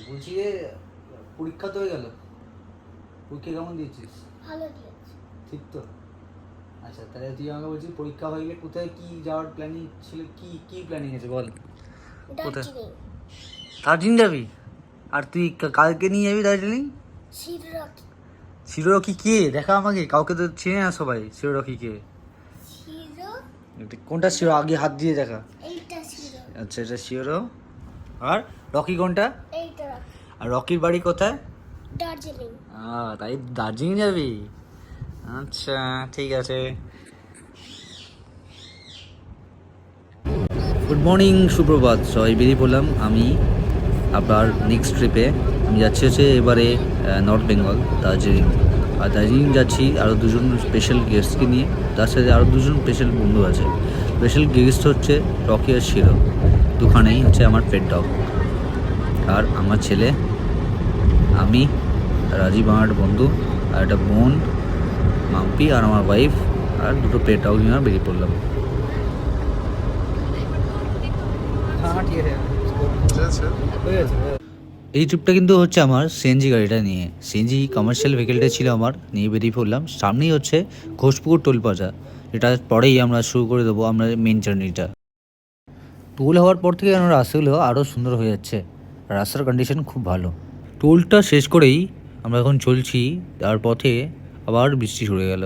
বলছি যে পরীক্ষা তো হয়ে গেল, পরীক্ষা কেমন দিয়েছিস? ভালো দিয়েছি। ঠিক তো? আচ্ছা, তাহলে তুই আমাকে বলছিস পরীক্ষা হয়ে গেলে কোথায় কি যাওয়ার প্ল্যানিং ছিল? কি কি প্ল্যানিং আছে বল। দার্জিলিং। দার্জিলিং যাবি? আর তুই কালকে নিয়ে যাবি দার্জিলিং? শিরোকি। শিরোরকি কে? দেখা আমাকে, কাউকে তো চেনে না সবাই শিরোরকি কে। শিরো কোনটা শিরো? আগে হাত দিয়ে দেখা। এইটা শিরো। আচ্ছা, এটা শিরো। আর রকি কোনটা? এইটা রকি। আর রকির বাড়ি কোথায়? দার্জিলিং। তাই দার্জিলিং যাবি? আচ্ছা, ঠিক আছে। গুড মর্নিং, সুপ্রভাত। সবাই বেরিয়ে পড়লাম আমি আপনার নেক্সট ট্রিপে। আমি যাচ্ছি হচ্ছে এবারে নর্থ বেঙ্গল, দার্জিলিং। আর দার্জিলিং যাচ্ছি আরও দুজন স্পেশাল গেস্টকে নিয়ে, তার সাথে আরও দুজন স্পেশাল বন্ধু আছে। স্পেশাল গেস্ট হচ্ছে রকি আর শিরো, দুখানেই হচ্ছে আমার পেট ডগ। আর আমার ছেলে, আমি, রাজীব আমার বন্ধু, আর একটা বোন মাম্পি, আর আমার ওয়াইফ, আর দুটো পেট ডগ নিয়ে বেরিয়ে পড়লাম। এই ট্রিপটা কিন্তু হচ্ছে আমার সিএনজি গাড়িটা নিয়ে, সিএনজি কমার্শিয়াল ভেহিকেলটা ছিল আমার, নিয়ে বেরিয়ে পড়লাম। সামনেই হচ্ছে ঘোষপুকুর টোল প্লাজা, এটা পরেই আমরা শুরু করে দেবো আমরা মেন জার্নিটা। টোল হওয়ার পর থেকে আমরা রাস্তাগুলো আরও সুন্দর হয়ে যাচ্ছে, রাস্তার কন্ডিশন খুব ভালো। টোলটা শেষ করেই আমরা এখন চলছি, তার পথে আবার বৃষ্টি শুরু গেল।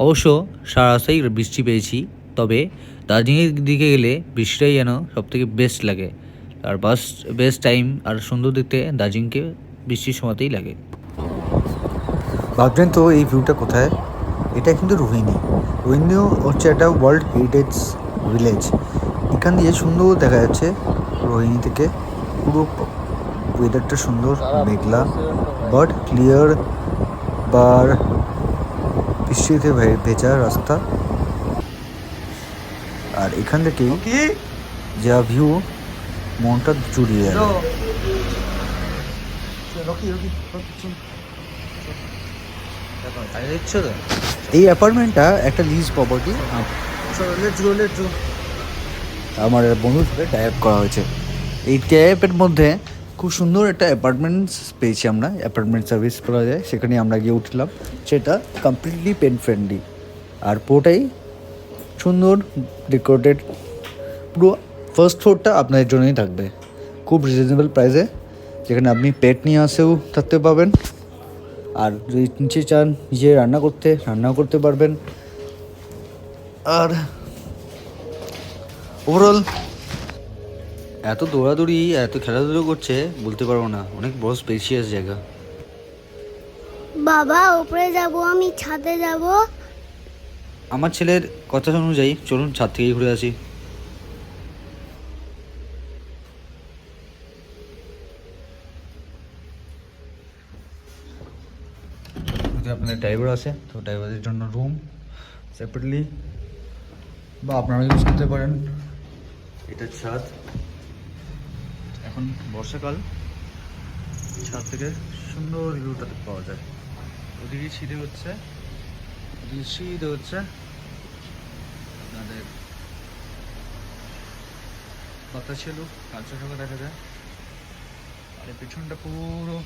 অবশ্য সারা রাস্তায় বৃষ্টি পেয়েছি, তবে দার্জিলিংয়ের দিকে গেলে বৃষ্টিটাই যেন সবথেকে বেস্ট লাগে। আর বেস্ট টাইম আর সুন্দর দেখতে দার্জিলিংকে বৃষ্টির সময়তেই লাগে। ভাবছেন তো এই ভিউটা কোথায়? এটা কিন্তু রোহিণীও হচ্ছে একটা ওয়ার্ল্ড হেরিটেজ ভিলেজ। এখান দিয়ে সুন্দর দেখা যাচ্ছে রোহিণী থেকে পুরো ওয়েদারটা সুন্দর, মেঘলা বাট ক্লিয়ার, বার বৃষ্টিতে ভেজা রাস্তা। আর এখান থেকে যা ভিউ, মনটা জুড়িয়ে যায়। এই অ্যাপার্টমেন্টটা একটা লিজ প্রপার্টি, আমার বন্ধুর সাথে টাইপ করা হয়েছে। এই টাইপের মধ্যে খুব সুন্দর একটা অ্যাপার্টমেন্টস পেয়েছি আমরা, অ্যাপার্টমেন্ট সার্ভিস করা যায়, সেখানে আমরা গিয়ে উঠলাম। সেটা কমপ্লিটলি পেন ফ্রেন্ডলি আর পুরোটাই সুন্দর ডেকোরেটেড। পুরো ফার্স্ট ফ্লোরটা আপনাদের জন্যই থাকবে খুব রিজনেবল প্রাইসে, যেখানে আপনি পেট নিয়ে আসেও থাকতে পারবেন, আর যদি নিচে চান নিজে রান্নাও করতে পারবেন। আর ওভারঅল এত দৌড়াদৌড়ি, এত খেলাধুলো করছে বলতে পারবো না, অনেক বড় স্পেশিয়াস জায়গা। বাবা উপরে যাব, আমি ছাদে যাব। আমার ছেলের কথা অনুযায়ী চলুন ছাদ থেকেই ঘুরে আসি। যদি আপনাদের ড্রাইভার আছে তো ড্রাইভারের জন্য রুম সেপারেটলি, বা আপনারা ইউজ করতে পারেন। এটা ছাদ, এখন বর্ষাকাল, ছাদ থেকে সুন্দর ভিউটা পাওয়া যায়। ওদিকে সিঁড়ি হচ্ছে আপনাদের বাতাসে লোক কাঁচা দেখা যায়। আর পেছনটা পুরো